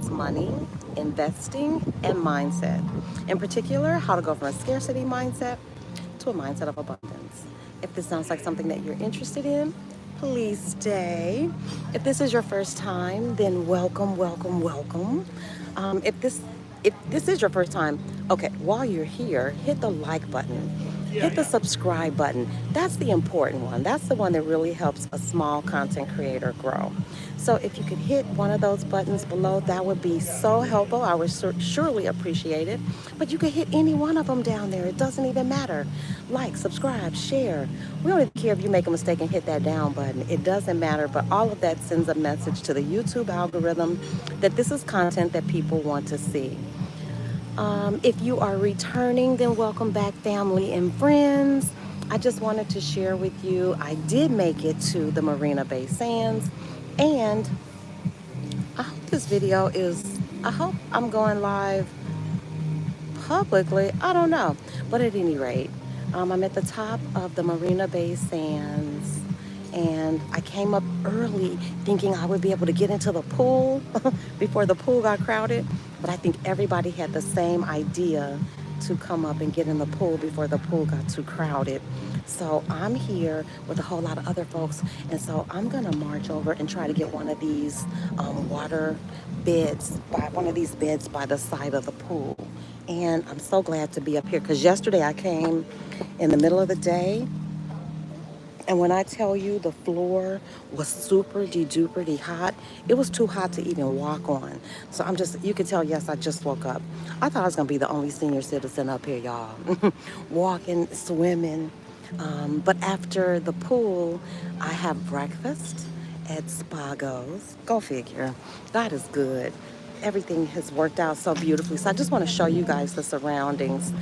finance, money, investing, and mindset. In particular, how to go from a scarcity mindset to a mindset of abundance. If this sounds like something that you're interested in, please stay. If this is your first time, then welcome, welcome, welcome. If this is your first time, okay, while you're here, hit the like button, hit the subscribe button. That's the important one. That's the one that really helps a small content creator grow. So if you could hit one of those buttons below, that would be so helpful. I would surely appreciate it. But you could hit any one of them down there. It doesn't even matter. Like, subscribe, share. We don't even care if you make a mistake and hit that down button. It doesn't matter. But all of that sends a message to the YouTube algorithm that this is content that people want to see. If you are returning, then welcome back, family and friends. I just wanted to share with you, I did make it to the Marina Bay Sands, and I hope this video I hope I'm going live publicly. I don't know. But at any rate, I'm at the top of the Marina Bay Sands, and I came up early thinking I would be able to get into the pool before the pool got crowded. But I think everybody had the same idea, to come up and get in the pool before the pool got too crowded. So I'm here with a whole lot of other folks, and so I'm gonna march over and try to get one of these water beds, by one of these beds by the side of the pool. And I'm so glad to be up here because yesterday I came in the middle of the day, and when I tell you the floor was super de-duper hot, it was too hot to even walk on. So you could tell, yes, I just woke up. I thought I was gonna be the only senior citizen up here, y'all. Walking, swimming. But after the pool, I have breakfast at Spago's. Go figure. God is good. Everything has worked out so beautifully. So I just want to show you guys the surroundings.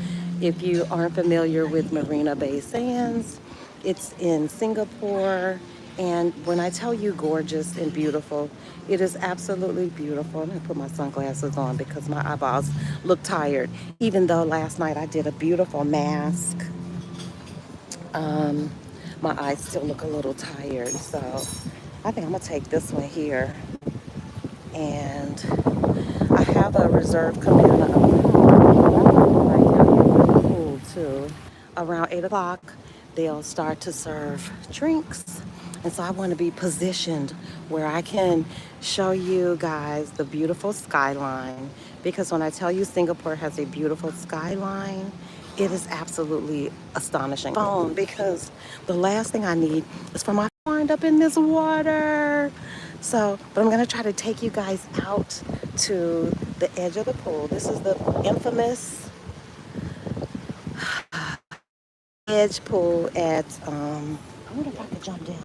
If you aren't familiar with Marina Bay Sands, it's in Singapore. And when I tell you gorgeous and beautiful, it is absolutely beautiful. I'm gonna put my sunglasses on because my eyeballs look tired. Even though last night I did a beautiful mask, um, my eyes still look a little tired. So I think I'm gonna take this one here. And I have a reserved cabana up right down here by the pool too. Around 8 o'clock, they'll start to serve drinks. And so I want to be positioned where I can show you guys the beautiful skyline. Because when I tell you Singapore has a beautiful skyline, it is absolutely astonishing. Phone, because the last thing I need is for my phone to wind up in this water. So, but I'm gonna try to take you guys out to the edge of the pool. This is the infamous edge pool at, I wonder if I could jump down.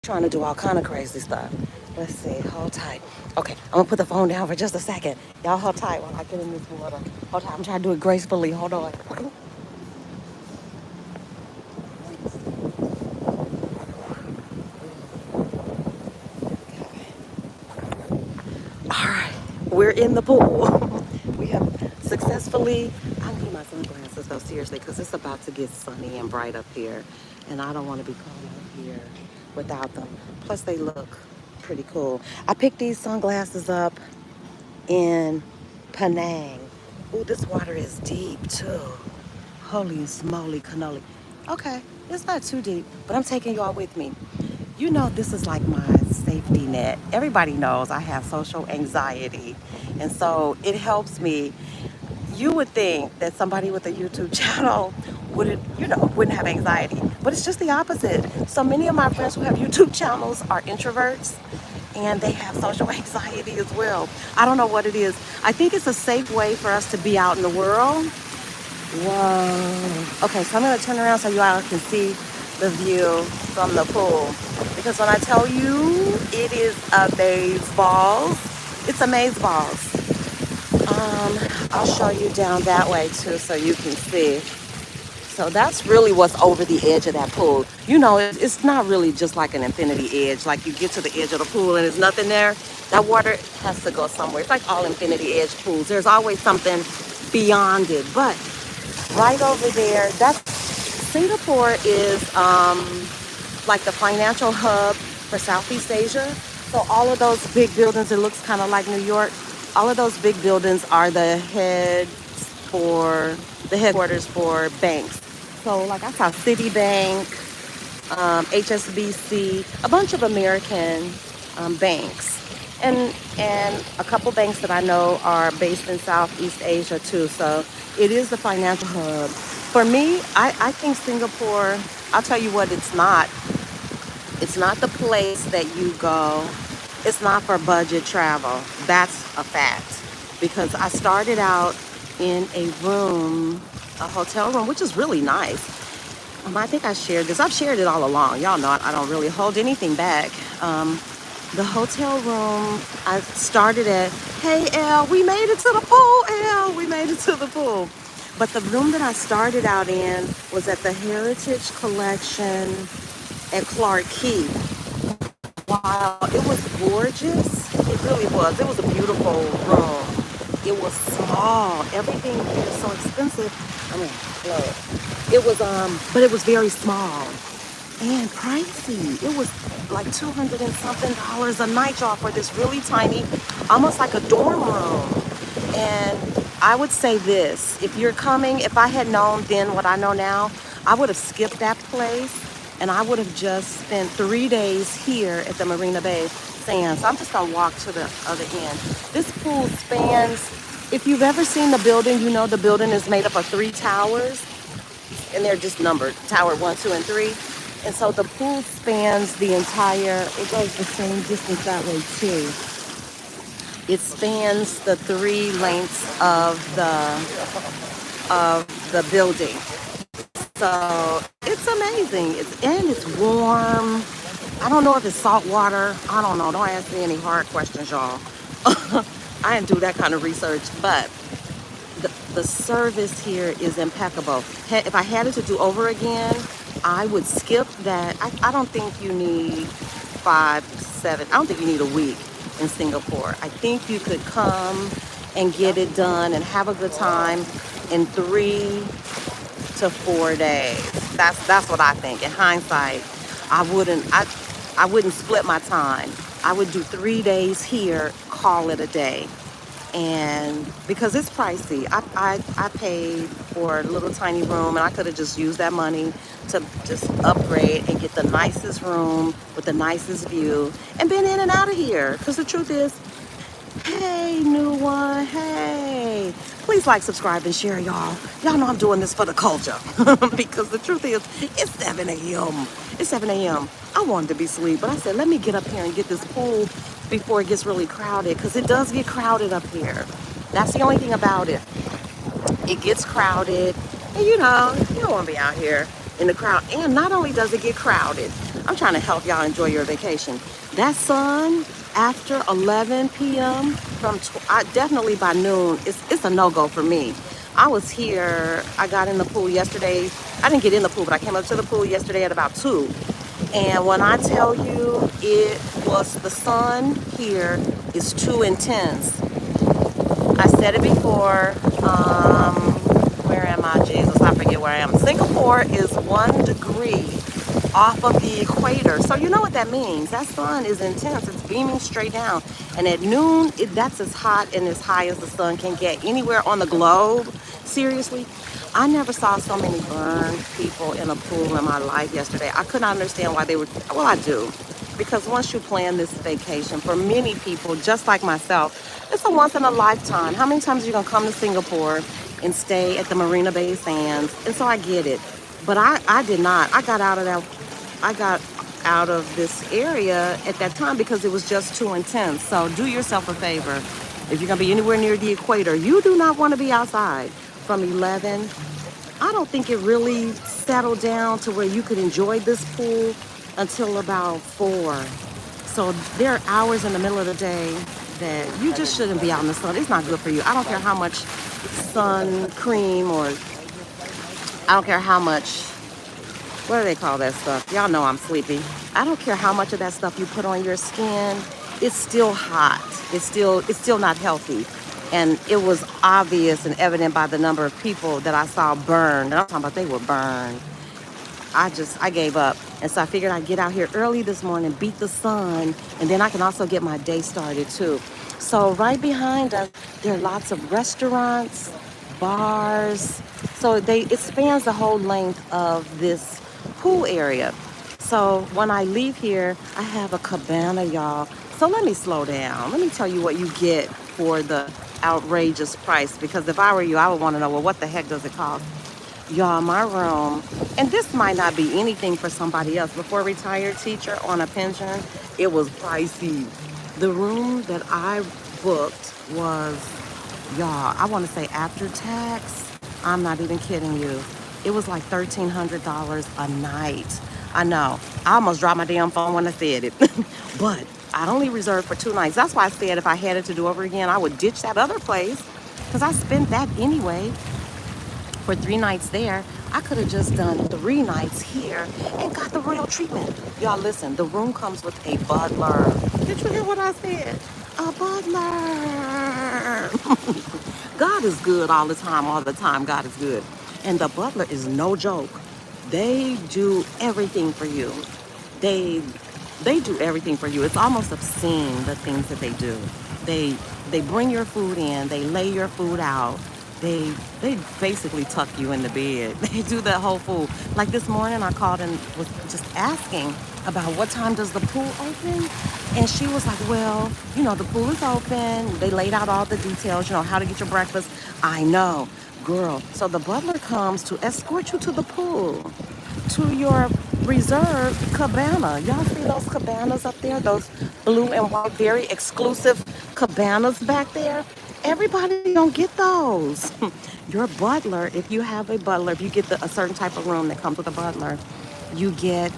Trying to do all kind of crazy stuff. Let's see, hold tight. Okay, I'm gonna put the phone down for just a second. Y'all hold tight while I get in this water. Hold tight, I'm trying to do it gracefully, hold on. All right, we're in the pool. We have successfully, I need my sunglasses though, seriously, because it's about to get sunny and bright up here. And I don't want to be caught out here without them. Plus they look pretty cool. I picked these sunglasses up in Penang. Ooh, this water is deep too. Holy smoly cannoli. Okay, it's not too deep, but I'm taking y'all with me. You know, this is like my safety net. Everybody knows I have social anxiety, and so it helps me. You would think that somebody with a YouTube channel wouldn't have anxiety, but it's just the opposite. So many of my friends who have YouTube channels are introverts, and they have social anxiety as well. I don't know what it is. I think it's a safe way for us to be out in the world. Whoa. Okay, so I'm gonna turn around so you all can see the view from the pool. Because when I tell you it is amaze balls, it's amaze balls. I'll show you down that way too so you can see. So that's really what's over the edge of that pool. You know, it's not really just like an infinity edge. Like you get to the edge of the pool and there's nothing there. That water has to go somewhere. It's like all infinity edge pools. There's always something beyond it. But right over there, Singapore is like the financial hub for Southeast Asia. So all of those big buildings, it looks kind of like New York. All of those big buildings are the headquarters for banks. So like I saw Citibank, HSBC, a bunch of American banks, and a couple banks that I know are based in Southeast Asia too. So it is the financial hub. For me, I think Singapore. I'll tell you what, it's not. It's not the place that you go. It's not for budget travel. That's a fact. Because I started out in a hotel room, which is really nice. I think I shared this. I've shared it all along. Y'all know I don't really hold anything back. The hotel room, I started at, hey, Elle, we made it to the pool, Elle, we made it to the pool. But the room that I started out in was at the Heritage Collection at Clark Key. Wow, it was gorgeous. It really was. It was a beautiful room. It was small. Everything here is so expensive. I mean, look. It was but it was very small and pricey. It was like 200 and something dollars a night, y'all, for this really tiny, almost like a dorm room. And I would say this, if you're coming, if I had known then what I know now, I would have skipped that place and I would have just spent 3 days here at the Marina Bay Sands. I'm just gonna walk to the other end. This pool spans, if you've ever seen the building, you know the building is made up of 3 towers and they're just numbered, tower 1, 2, and 3. And so the pool spans the entire, it goes the same distance that way too. It spans the 3 lengths of the building. So it's amazing. It's warm. I don't know if it's salt water. I don't know. Don't ask me any hard questions, y'all. I didn't do that kind of research, but the service here is impeccable. If I had it to do over again, I would skip that. I don't think you need 5, 7. I don't think you need a week in Singapore. I think you could come and get it done and have a good time in 3 to 4 days. That's what I think. In hindsight, I wouldn't split my time. I would do 3 days here, call it a day. And because it's pricey, I paid for a little tiny room and I could have just used that money to just upgrade and get the nicest room with the nicest view and been in and out of here. Because the truth is, hey, new one, hey. Please like, subscribe, and share, y'all. Y'all know I'm doing this for the culture. Because the truth is, it's 7 a.m. It's 7 a.m. I wanted to be asleep, but I said, let me get up here and get this pool before it gets really crowded. Because it does get crowded up here. That's the only thing about it. It gets crowded. And you don't want to be out here in the crowd. And not only does it get crowded, I'm trying to help y'all enjoy your vacation. That sun after 11 p.m. Definitely by noon, it's a no-go for me. I was here, I got in the pool yesterday. I didn't get in the pool, but I came up to the pool yesterday at about 2. And when I tell you the sun here is too intense. I said it before, where am I, Jesus? I forget where I am. Singapore is 1 degree off of the equator. So you know what that means. That sun is intense. It's beaming straight down. And at noon, that's as hot and as high as the sun can get anywhere on the globe. Seriously, I never saw so many burned people in a pool in my life yesterday. I could not understand why they were, well, I do. Because once you plan this vacation, for many people, just like myself, it's a once in a lifetime. How many times are you going to come to Singapore and stay at the Marina Bay Sands? And so I get it. But I did not. I got out of this area at that time because it was just too intense. So do yourself a favor. If you're going to be anywhere near the equator, you do not want to be outside from 11. I don't think it really settled down to where you could enjoy this pool until about 4. So there are hours in the middle of the day that you just shouldn't be out in the sun. It's not good for you. I don't care how much sun cream or I don't care how much, what do they call that stuff? Y'all know I'm sleepy. I don't care how much of that stuff you put on your skin. It's still hot. It's still not healthy. And it was obvious and evident by the number of people that I saw burned. And I'm talking about they were burned. I gave up. And so I figured I'd get out here early this morning, beat the sun, and then I can also get my day started too. So right behind us, there are lots of restaurants, bars. So it spans the whole length of this pool area. So when I leave here, I have a cabana, y'all. So let me slow down. Let me tell you what you get for the outrageous price. Because if I were you, I would want to know, well, what the heck does it cost? Y'all, my room, and this might not be anything for somebody else, but for a retired teacher on a pension, it was pricey. The room that I booked was, y'all, I want to say after tax, I'm not even kidding you. It was like $1,300 a night. I know. I almost dropped my damn phone when I said it. But I only reserved for 2 nights. That's why I said if I had it to do over again, I would ditch that other place because I spent that anyway for 3 nights there. I could have just done 3 nights here and got the real treatment. Y'all listen, the room comes with a butler. Did you hear what I said? A butler. God is good all the time, all the time. God is good. And the butler is no joke. They do everything for you. They they do everything for you. It's almost obscene the things that they do. They they bring your food in, they lay your food out. They basically tuck you in the bed. They do that whole food. Like this morning I called and was just asking about what time does the pool open? And she was like, well, the pool is open. They laid out all the details, how to get your breakfast. I know, girl. So the butler comes to escort you to the pool, to your reserved cabana. Y'all see those cabanas up there? Those blue and white, very exclusive cabanas back there? Everybody don't get those. Your butler, if you have a butler, if you get a certain type of room that comes with a butler, you get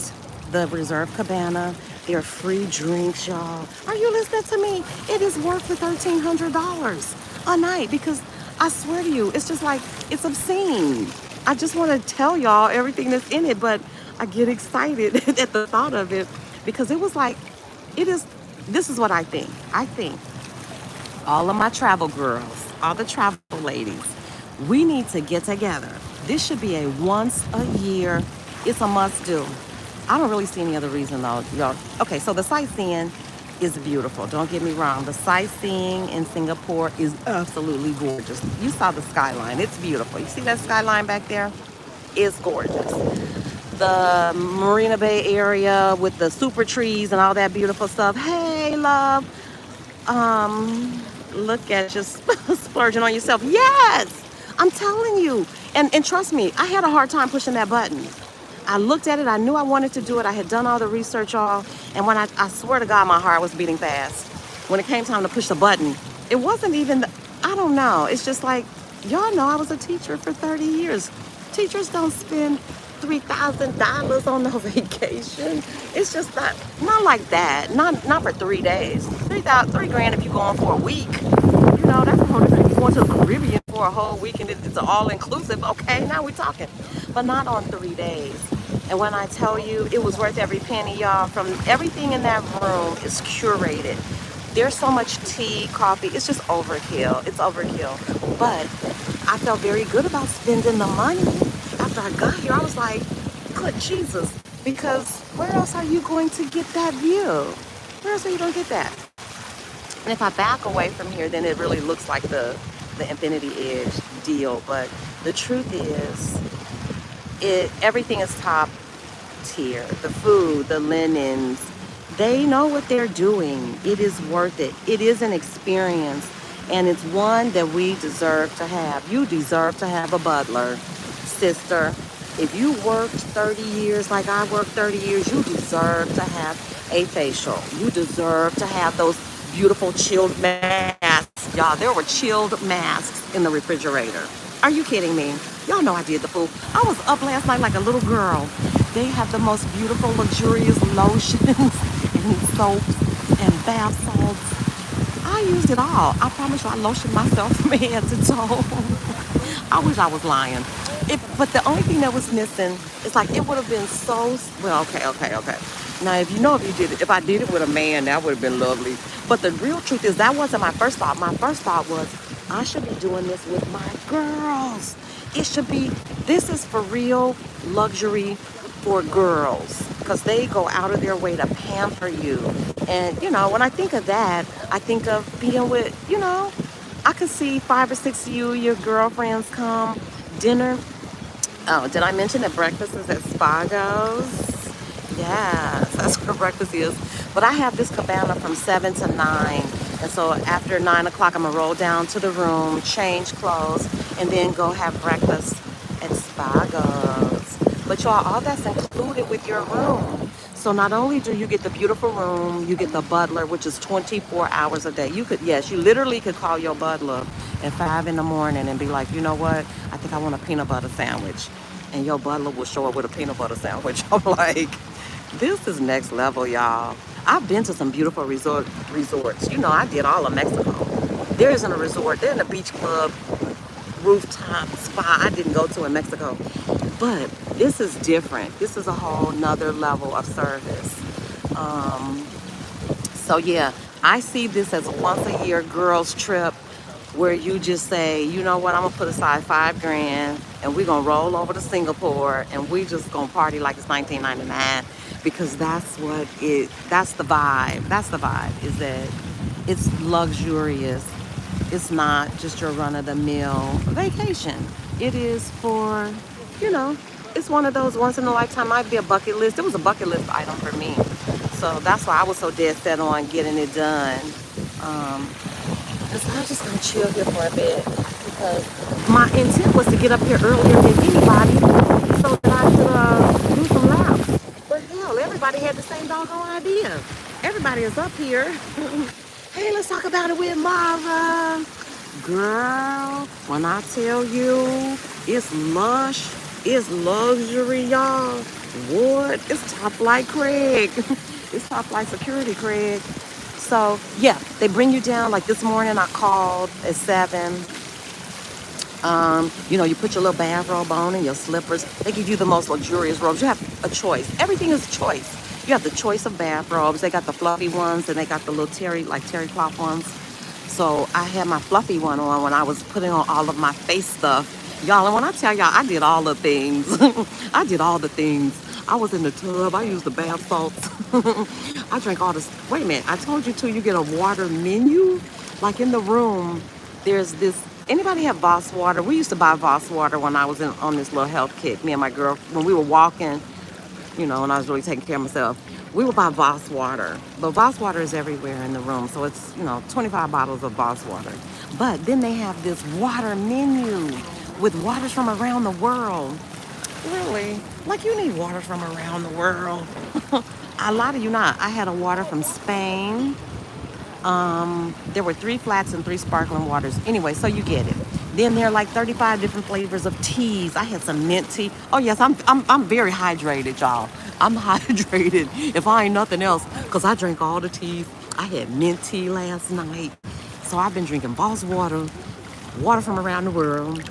the reserved cabana. There are free drinks, y'all. Are you listening to me? It is worth the $1,300 a night because I swear to you, it's just like, it's obscene. I just want to tell y'all everything that's in it, but I get excited at the thought of it because it was like, it is, this is what I think. I think all of my travel girls, all the travel ladies, we need to get together. This should be a once a year, it's a must do. I don't really see any other reason though, y'all. Okay, so the sightseeing is beautiful. Don't get me wrong. The sightseeing in Singapore is absolutely gorgeous. You saw the skyline. It's beautiful. You see that skyline back there? It's gorgeous. The Marina Bay area with the super trees and all that beautiful stuff. Hey, love. Look at you splurging on yourself. Yes, I'm telling you. And trust me, I had a hard time pushing that button. I looked at it. I knew I wanted to do it. I had done all the research all. And when I swear to God, my heart was beating fast. When it came time to push the button, it wasn't even, I don't know. It's just like, y'all know I was a teacher for 30 years. Teachers don't spend $3,000 on no vacation. It's just not like that. Not for 3 days. 3 grand if you're going for a week. That's a whole different. If you're going to the Caribbean for a whole week and it's all inclusive, okay, now we're talking. But not on 3 days. And when I tell you, it was worth every penny, y'all. From everything in that room is curated. There's so much tea, coffee. It's just overkill. It's overkill. But I felt very good about spending the money. After I got here, I was like, good Jesus. Because where else are you going to get that view? Where else are you going to get that? And if I back away from here, then it really looks like the Infinity Edge deal. But the truth is, everything is top tier. The food, the linens, they know what they're doing. It is worth it. It is an experience, and it's one that we deserve to have. You deserve to have a butler, sister. If you worked 30 years like I worked 30 years, you deserve to have a facial. You deserve to have those beautiful chilled masks. Y'all, there were chilled masks in the refrigerator. Are you kidding me? Y'all know I did the food. I was up last night like a little girl. They have the most beautiful, luxurious lotions and soaps and bath salts. I used it all. I promise you, I lotioned myself from head to toe. I wish I was lying. But the only thing that was missing is like it would have been so well. Okay. Now, if I did it with a man, that would have been lovely. But the real truth is that wasn't my first thought. My first thought was I should be doing this with my girls. It should be. This is for real luxury for girls because they go out of their way to pamper you. And, when I think of that, I think of being with, I could see 5 or 6 of you, your girlfriends come, dinner. Oh, did I mention that breakfast is at Spago's? Yes, that's where breakfast is. But I have this cabana from 7 to 9. And so after 9 o'clock, I'm going to roll down to the room, change clothes, and then go have breakfast at Spago's. But y'all, all that's included with your room. So not only do you get the beautiful room, you get the butler, which is 24 hours a day. You could, yes, you literally could call your butler at 5 in the morning and be like, you know what? I think I want a peanut butter sandwich. And your butler will show up with a peanut butter sandwich. I'm like, this is next level, y'all. I've been to some beautiful resorts. I did all of Mexico. There isn't a resort. There isn't a beach club, rooftop spa I didn't go to in Mexico. But this is different. This is a whole nother level of service. So yeah, I see this as a once a year girls trip where you just say, you know what, I'm gonna put aside $5 grand and we're gonna roll over to Singapore and we just gonna party like it's 1999 because that's the vibe. That's the vibe, is that it's luxurious. It's not just your run-of-the-mill vacation. It is for, you know, it's one of those once in a lifetime, might be a bucket list. It was a bucket list item for me. So that's why I was so dead set on getting it done. And so I'm just gonna chill here for a bit because my intent was to get up here earlier than anybody so that I could do some laps. But hell, everybody had the same doggone idea. Everybody is up here. Hey, let's talk about it with Mara. Girl, when I tell you it's lush, it's luxury, y'all. What? It's top flight Craig. It's top flight security, Craig. So yeah, they bring you down. Like this morning I called at 7. You put your little bathrobe on and your slippers. They give you the most luxurious robes. You have a choice. Everything is a choice. You have the choice of bathrobes. They got the fluffy ones and they got the little terry cloth ones. So I had my fluffy one on when I was putting on all of my face stuff. Y'all, and when I tell y'all, I did all the things. I did all the things. I was in the tub. I used the bath salts. I drank all this. Wait a minute. I told you too, you get a water menu. Like in the room, there's this. Anybody have Voss water? We used to buy Voss water when I was on this little health kick. Me and my girl, when we were walking, when I was really taking care of myself, we would buy Voss water. But Voss water is everywhere in the room. So it's, 25 bottles of Voss water. But then they have this water menu with waters from around the world. Really? Like you need water from around the world. A lot of you not. I had a water from Spain. There were 3 flats and 3 sparkling waters. Anyway, so you get it. Then there are like 35 different flavors of teas. I had some mint tea. Oh yes, I'm very hydrated, y'all. I'm hydrated, if I ain't nothing else, because I drank all the teas. I had mint tea last night. So I've been drinking Voss water, water from around the world.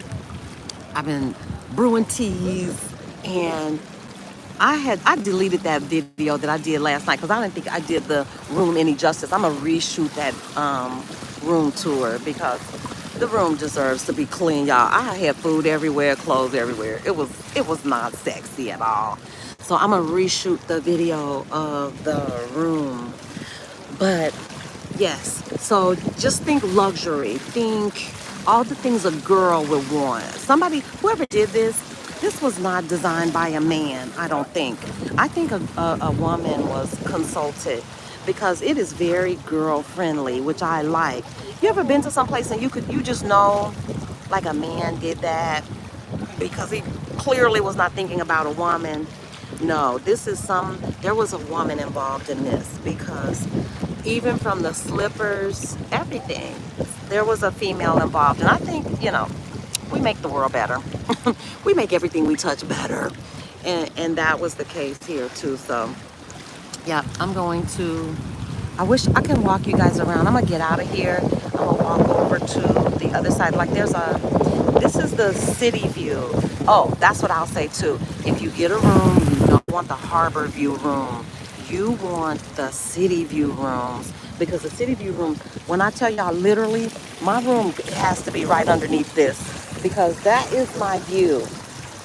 I've been brewing teas, and I deleted that video that I did last night because I didn't think I did the room any justice. I'm gonna reshoot that room tour because the room deserves to be clean, y'all. I had food everywhere, clothes everywhere. It was not sexy at all. So I'm gonna reshoot the video of the room. But yes, so just think luxury. Think all the things a girl would want. Whoever did this was not designed by a man, I don't think. I think a woman was consulted because it is very girl friendly, which I like. You ever been to some place and you just know like a man did that because he clearly was not thinking about a woman? No, there was a woman involved in this because even from the slippers, everything, there was a female involved. And I think, we make the world better. We make everything we touch better. And that was the case here too. So yeah, I wish I can walk you guys around. I'm gonna get out of here. I'm gonna walk over to the other side. Like this is the city view. Oh, that's what I'll say too. If you get a room, you don't want the harbor view room. You want the city view rooms because the city view rooms, when I tell y'all literally, my room has to be right underneath this because that is my view.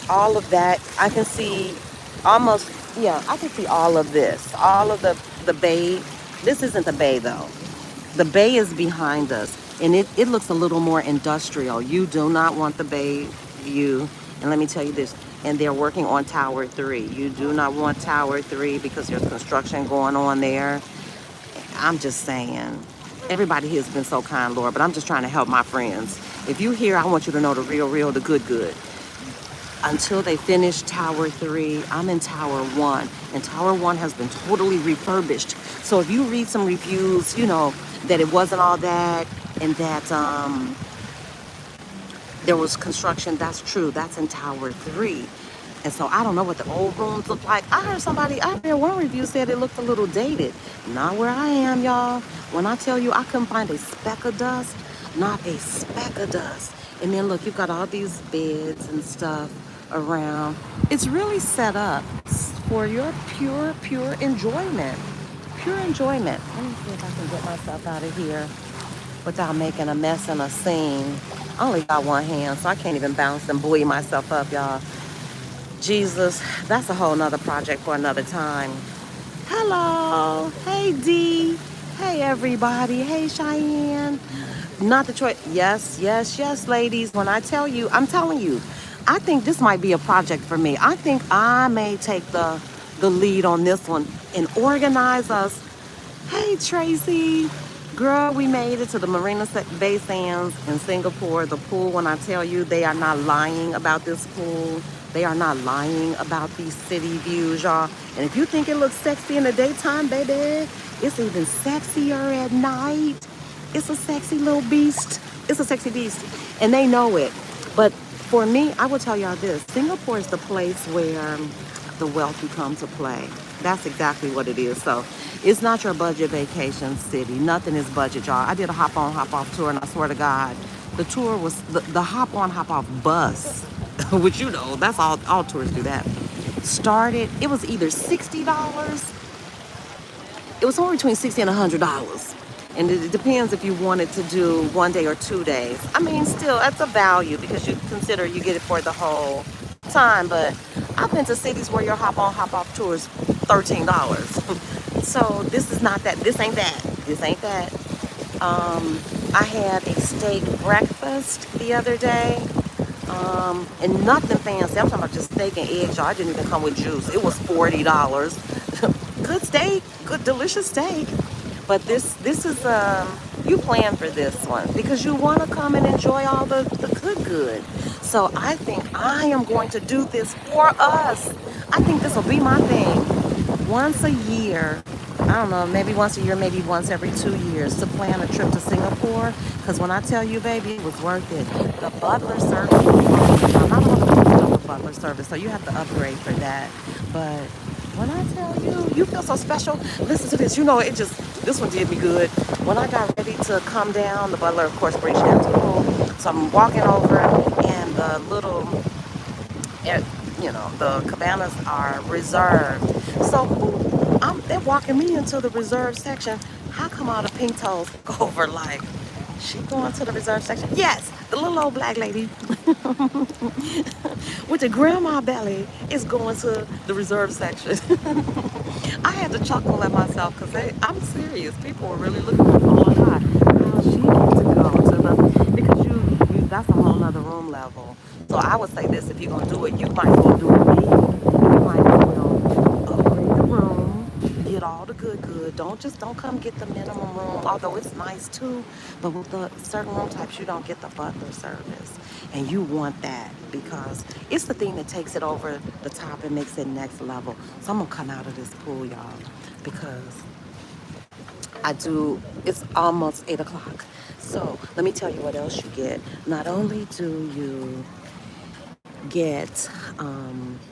All of that, I can see almost, yeah, I can see all of this, all of the bay. This isn't the bay though. The bay is behind us, and it looks a little more industrial. You do not want the bay view. And let me tell you this, and they're working on Tower 3. You do not want Tower 3 because there's construction going on there. I'm just saying, everybody here has been so kind, Lord, but I'm just trying to help my friends. If you here, I want you to know the real, real, the good, good. Until they finish Tower 3, I'm in Tower 1, and Tower 1 has been totally refurbished. So if you read some reviews, you know, that it wasn't all that, and that there was construction, that's true. That's in Tower 3. And so I don't know what the old rooms look like. I heard somebody, I read one review said it looked a little dated. Not where I am, y'all. When I tell you I couldn't find a speck of dust, not a speck of dust. And then look, you've got all these beds and stuff around. It's really set up for your pure, pure enjoyment. Pure enjoyment. Let me see if I can get myself out of here without making a mess and a scene. I only got one hand, so I can't even bounce and buoy myself up, y'all. Jesus, that's a whole nother project for another time. Hello. Hey, Dee. Hey, everybody. Hey, Cheyenne. Not the choice. Yes, yes, yes, ladies. When I tell you, I'm telling you, I think this might be a project for me. I think I may take the lead on this one and organize us. Hey, Tracy. Girl, we made it to the Marina Bay Sands in Singapore. The pool, when I tell you, they are not lying about this pool. They are not lying about these city views, y'all. And if you think it looks sexy in the daytime, baby, it's even sexier at night. It's a sexy little beast. It's a sexy beast. And they know it. But for me, I will tell y'all this. Singapore is the place where the wealthy come to play. That's exactly what it is. So it's not your budget vacation city. Nothing is budget, y'all. I did a hop on, hop off tour, and I swear to God, the tour was the hop on, hop off bus, which you know, that's all tours do that. Started, it was either $60. It was somewhere between $60 and $100. And it depends if you wanted to do 1 day or 2 days. I mean, still, that's a value because you consider you get it for the whole time. But I've been to cities where your hop on, hop off tours $13. So this is not that. This ain't that. This ain't that. I had a steak breakfast the other day. And nothing fancy. I'm talking about just steak and eggs, y'all. I didn't even come with juice. It was $40. Good steak, good delicious steak. But this is you plan for this one because you want to come and enjoy all the good. So I think I am going to do this for us. I think this will be my thing. Once a year, I don't know, maybe once a year, maybe once every 2 years to plan a trip to Singapore. Because when I tell you, baby, it was worth it. The butler service, not a lot of people know the butler service, so you have to upgrade for that. But when I tell you, you feel so special. Listen to this. You know, this one did me good. When I got ready to come down, the butler, of course, brings you down to the pool. So I'm walking over, and the little, you know, the cabanas are reserved. So they're walking me into the reserved section. How come all the pink toes go over like, she going to the reserved section? Yes, the little old black lady with the grandma belly is going to the reserved section. I had to chuckle at myself because I'm serious. People were really looking at, oh my God, how she gets to go to the, because you that's a whole nother room level. So I would say this, if you're going to do it, you might as well do it big. You might as well upgrade the room, get all the good. Don't come get the minimum room, although it's nice too. But with the certain room types, you don't get the butler service. And you want that because it's the thing that takes it over the top and makes it next level. So I'm gonna come out of this pool, y'all, because it's almost 8 o'clock. So let me tell you what else you get. Not only do you get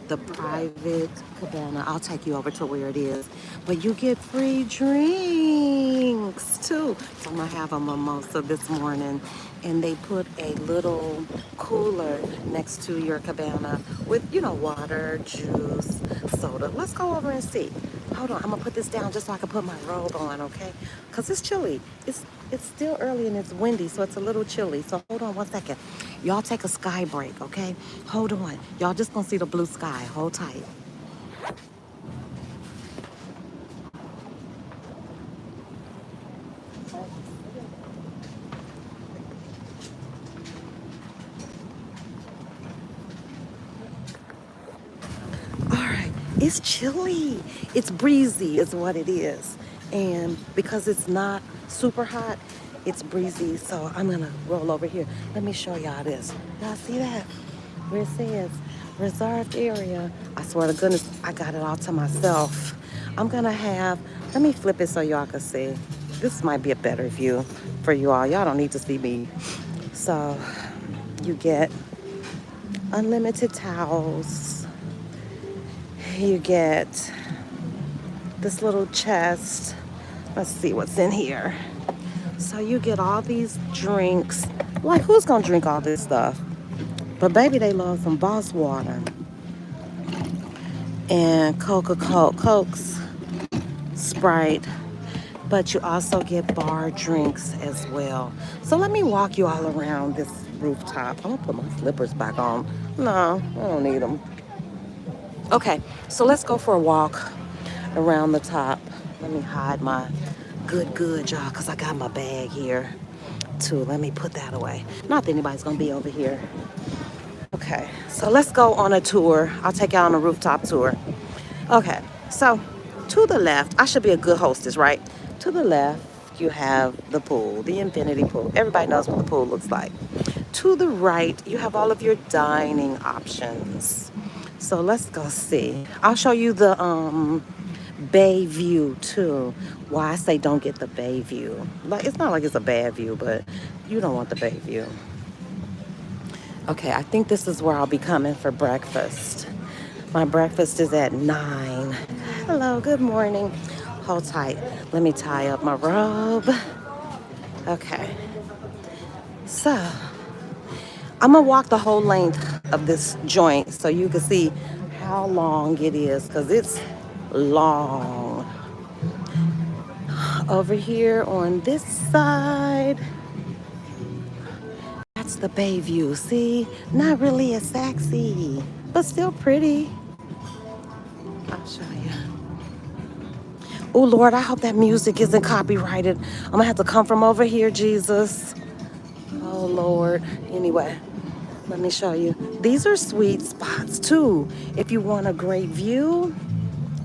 the private cabana. I'll take you over to where it is. But you get free drinks too. So I'm gonna have a mimosa this morning. And they put a little cooler next to your cabana with, you know, water, juice, soda. Let's go over and see. Hold on, I'm gonna put this down just so I can put my robe on, okay? Because it's chilly. It's still early and it's windy, so it's a little chilly. So hold on 1 second. Y'all take a sky break, okay? Hold on. Y'all just gonna see the blue sky. Hold tight. It's chilly. It's breezy is what it is. And because it's not super hot, it's breezy. So I'm gonna roll over here. Let me show y'all this. Y'all see that? Where it says reserved area. I swear to goodness, I got it all to myself. I'm gonna have, let me flip it so y'all can see. This might be a better view for you all. Y'all don't need to see me. So you get unlimited towels. You get this little chest. Let's see what's in here. So you get all these drinks. Like, who's gonna drink all this stuff? But baby, they love some Boss water and Coca-Cola, Cokes, Sprite. But you also get bar drinks as well. So let me walk you all around this rooftop. I'm gonna put my slippers back on. No, I don't need them. Okay, so let's go for a walk around the top. Let me hide my good, y'all, because I got my bag here too. Let me put that away. Not that anybody's gonna be over here. Okay, so let's go on a tour. I'll take you on a rooftop tour. Okay, so to the left, I should be a good hostess, right? To the left, you have the pool, the infinity pool. Everybody knows what the pool looks like. To the right, you have all of your dining options. So let's go see. I'll show you the bay view too. Why I say don't get the bay view. Like, it's not like it's a bad view, but you don't want the bay view. Okay, I think this is where I'll be coming for breakfast. My breakfast is at 9. Hello, good morning. Hold tight. Let me tie up my robe. Okay. So, I'm gonna walk the whole length of this joint so you can see how long it is, because it's long. Over here on this side, that's the bay view. See, not really as sexy, but still pretty. I'll show you. Oh Lord, I hope that music isn't copyrighted. I'm gonna have to come from over here, Jesus. Oh Lord. Anyway, let me show you. These are sweet spots too. If you want a great view,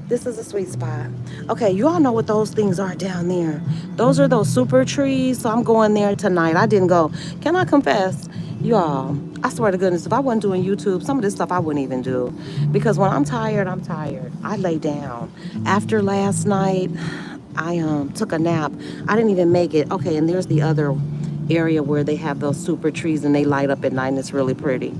this is a sweet spot. Okay, you all know what those things are down there. Those are those super trees, so I'm going there tonight. I didn't go. Can I confess? Y'all, I swear to goodness, if I wasn't doing YouTube, some of this stuff I wouldn't even do. Because when I'm tired, I'm tired. I lay down. After last night, I took a nap. I didn't even make it. Okay, and there's the other area where they have those super trees and they light up at night and it's really pretty.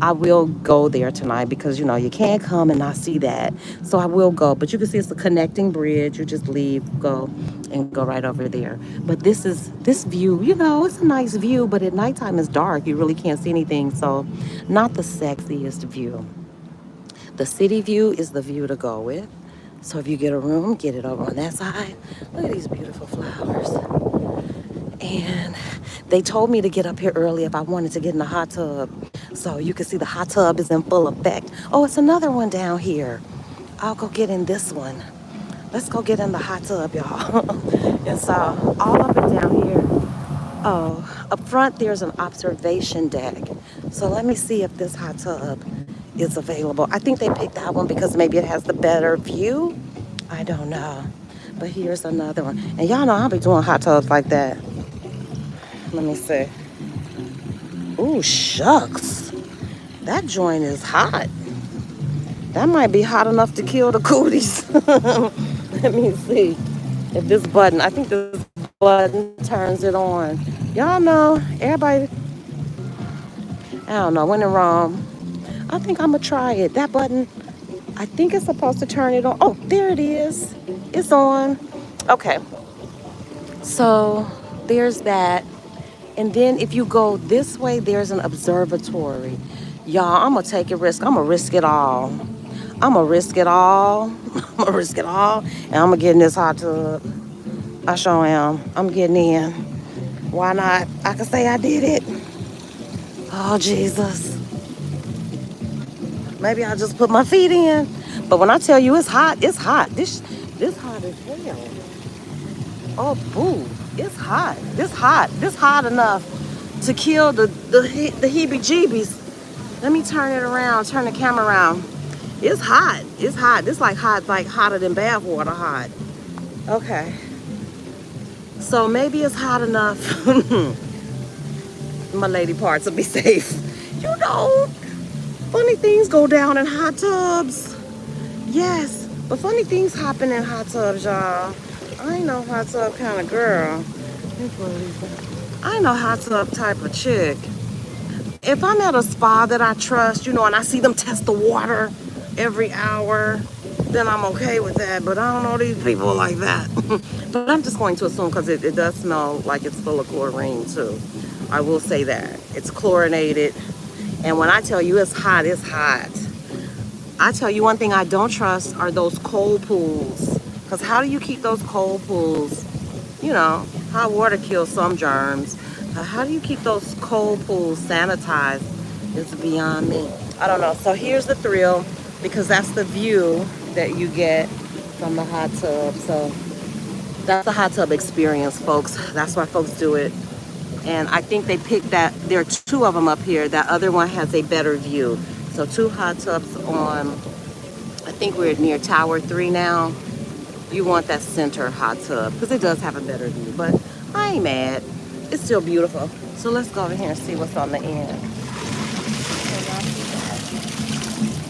I will go there tonight because, you know, you can't come and not see that. So I will go. But you can see it's a connecting bridge. You just leave, go, and go right over there. But this view, you know, it's a nice view, but at nighttime it's dark. You really can't see anything. So not the sexiest view. The city view is the view to go with. So if you get a room, get it over on that side. Look at these beautiful flowers. And they told me to get up here early if I wanted to get in the hot tub. So you can see the hot tub is in full effect. Oh, it's another one down here. I'll go get in this one. Let's go get in the hot tub, y'all. And so all up and down here. Oh, up front there's an observation deck. So let me see if this hot tub is available. I think they picked that one because maybe it has the better view. I don't know. But here's another one. And y'all know I'll be doing hot tubs like that. Let me see. Ooh, shucks. That joint is hot. That might be hot enough to kill the cooties. Let me see if this button, I think this button turns it on. Y'all know, everybody, I don't know, when in Rome. I think I'm gonna try it. That button, I think it's supposed to turn it on. Oh, there it is. It's on. Okay. So there's that. And then if you go this way, there's an observatory. Y'all, I'm gonna take a risk. I'm gonna risk it all. I'm gonna risk it all. I'm gonna risk it all. And I'm gonna get in this hot tub. I sure am. I'm getting in. Why not? I can say I did it. Oh, Jesus. Maybe I'll just put my feet in. But when I tell you it's hot, it's hot. This hot as hell. Oh, boo. It's hot. This hot. This hot enough to kill the heebie-jeebies. Let me turn it around, turn the camera around. It's hot. It's hot. It's like hot, like hotter than bath water hot. Okay. So maybe it's hot enough. My lady parts will be safe. You know, funny things go down in hot tubs. Yes, but funny things happen in hot tubs, y'all. I ain't no hot tub kind of girl. I ain't no hot tub type of chick. If I'm at a spa that I trust, and I see them test the water every hour, then I'm okay with that. But I don't know these people like that. But I'm just going to assume because it does smell like it's full of chlorine too. I will say that. It's chlorinated. And when I tell you it's hot, it's hot. I tell you one thing I don't trust are those cold pools. Because how do you keep those cold pools? Hot water kills some germs. How do you keep those cold pools sanitized? It's beyond me. I don't know. So here's the thrill because that's the view that you get from the hot tub. So that's the hot tub experience, folks. That's why folks do it. And I think they picked that. There are two of them up here. That other one has a better view. So two hot tubs on, I think we're near Tower 3 now. You want that center hot tub because it does have a better view. But I ain't mad. It's still beautiful. So let's go over here and see what's on the end.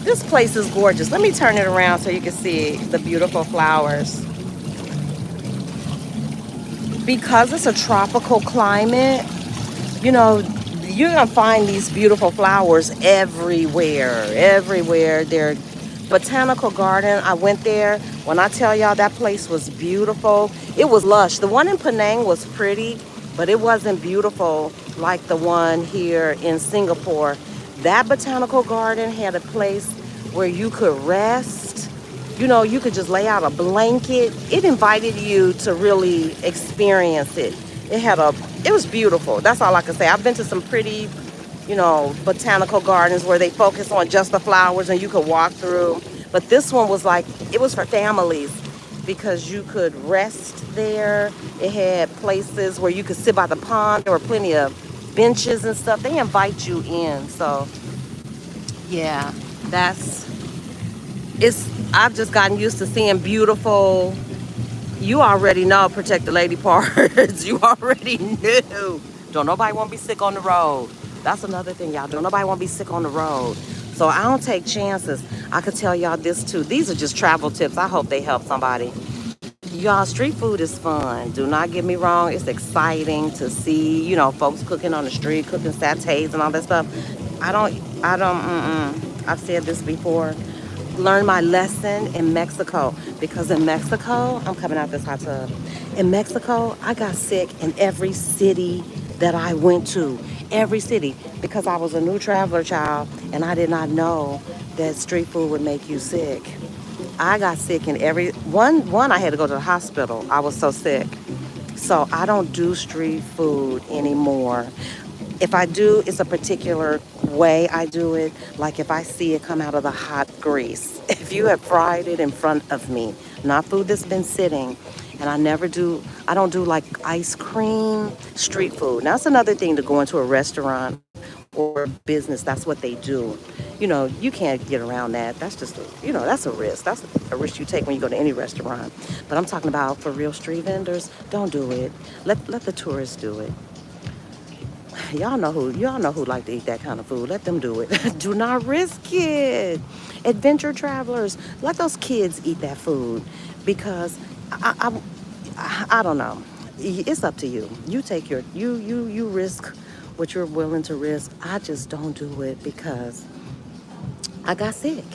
This place is gorgeous. Let me turn it around so you can see the beautiful flowers. Because it's a tropical climate, you're gonna find these beautiful flowers everywhere. They're botanical garden. I went there. When I tell y'all that place was beautiful, it was lush. The one in Penang was pretty, but it wasn't beautiful like the one here in Singapore. That botanical garden had a place where you could rest. You could just lay out a blanket. It invited you to really experience it. It was beautiful. That's all I can say. I've been to some pretty, botanical gardens where they focus on just the flowers and you could walk through. But this one was like, it was for families because you could rest there. It had places where you could sit by the pond. There were plenty of benches and stuff. They invite you in. So yeah, I've just gotten used to seeing beautiful. You already know, protect the lady parts. You already knew. Don't nobody want to be sick on the road. That's another thing, y'all. Don't nobody want to be sick on the road. So I don't take chances. I could tell y'all this too. These are just travel tips. I hope they help somebody. Y'all, street food is fun. Do not get me wrong. It's exciting to see, folks cooking on the street, cooking satays and all that stuff. I've said this before. Learned my lesson in Mexico because in Mexico, I'm coming out this hot tub. In Mexico, I got sick in every city that I went to. Every city because I was a new traveler child and I did not know that street food would make you sick. I got sick in every one. I had to go to the hospital. I was so sick. So I don't do street food anymore. If I do, it's a particular way I do it. Like if I see it come out of the hot grease. If you have fried it in front of me, not food that's been sitting. And I don't do like ice cream, street food. Now, that's another thing to go into a restaurant or business. That's what they do. You can't get around that. That's just, that's a risk. That's a risk you take when you go to any restaurant. But I'm talking about for real street vendors, don't do it. Let the tourists do it. Y'all know who like to eat that kind of food. Let them do it. Do not risk it. Adventure travelers, let those kids eat that food because I don't know. It's up to you. You take you risk what you're willing to risk. I just don't do it because I got sick.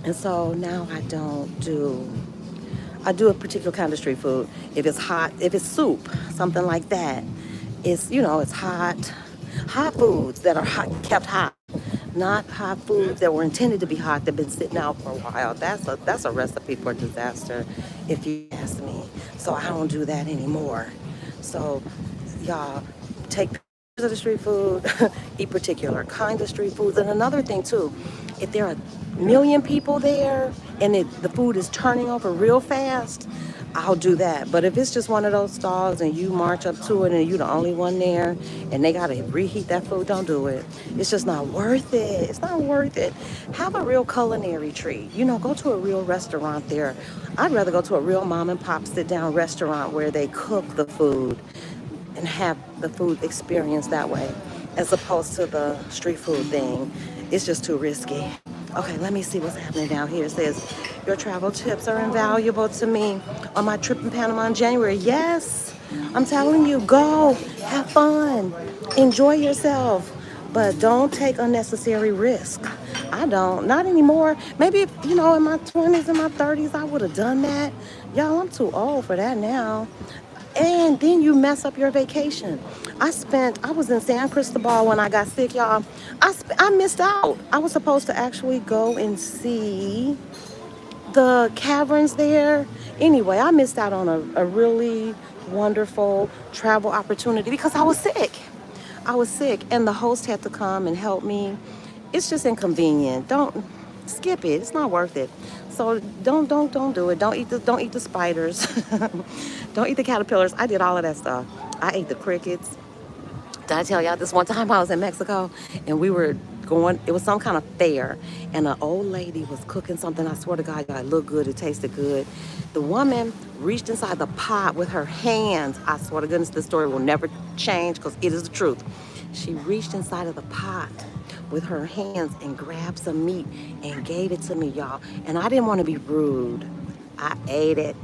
And so now I do a particular kind of street food. If it's hot, if it's soup, something like that. It's hot foods that are kept hot, not hot foods that were intended to be hot that have been sitting out for a while. That's a recipe for disaster, if you ask me. So I don't do that anymore. So y'all take pictures of the street food, eat particular kind of street foods. And another thing too, if there are a million people there and the food is turning over real fast, I'll do that. But if it's just one of those stalls and you march up to it and you're the only one there and they got to reheat that food, don't do it. It's just not worth it. It's not worth it. Have a real culinary treat. Go to a real restaurant there. I'd rather go to a real mom and pop sit down restaurant where they cook the food and have the food experience that way as opposed to the street food thing. It's just too risky. Okay, let me see what's happening down here. It says, your travel tips are invaluable to me on my trip in Panama in January. Yes, I'm telling you, go, have fun, enjoy yourself, but don't take unnecessary risk. I don't, not anymore. Maybe, in my 20s and my 30s, I would have done that. Y'all, I'm too old for that now. And then you mess up your vacation. I was in San Cristobal when I got sick, y'all. I missed out. I was supposed to actually go and see the caverns there. Anyway, I missed out on a really wonderful travel opportunity because I was sick. I was sick, and the host had to come and help me. It's just inconvenient. Don't skip it. It's not worth it. So don't do it. Don't eat the spiders. Don't eat the caterpillars. I did all of that stuff. I ate the crickets. Did I tell y'all this one time I was in Mexico and we were going, it was some kind of fair, and an old lady was cooking something. I swear to God, y'all, it looked good, it tasted good. The woman reached inside the pot with her hands. I swear to goodness, this story will never change because it is the truth. She reached inside of the pot with her hands and grabbed some meat and gave it to me, y'all. And I didn't want to be rude. I ate it.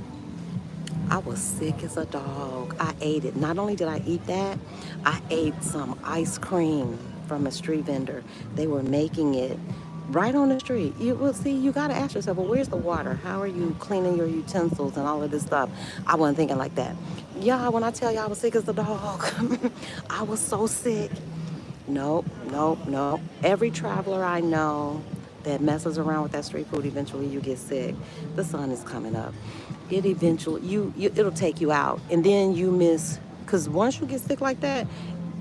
I was sick as a dog. I ate it. Not only did I eat that, I ate some ice cream from a street vendor. They were making it right on the street. You got to ask yourself, well, where's the water? How are you cleaning your utensils and all of this stuff? I wasn't thinking like that. Yeah, when I tell you I was sick as a dog, I was so sick. Nope, nope, nope. Every traveler I know that messes around with that street food, eventually you get sick. The sun is coming up. It eventually, it'll take you out. And then you miss, because once you get sick like that,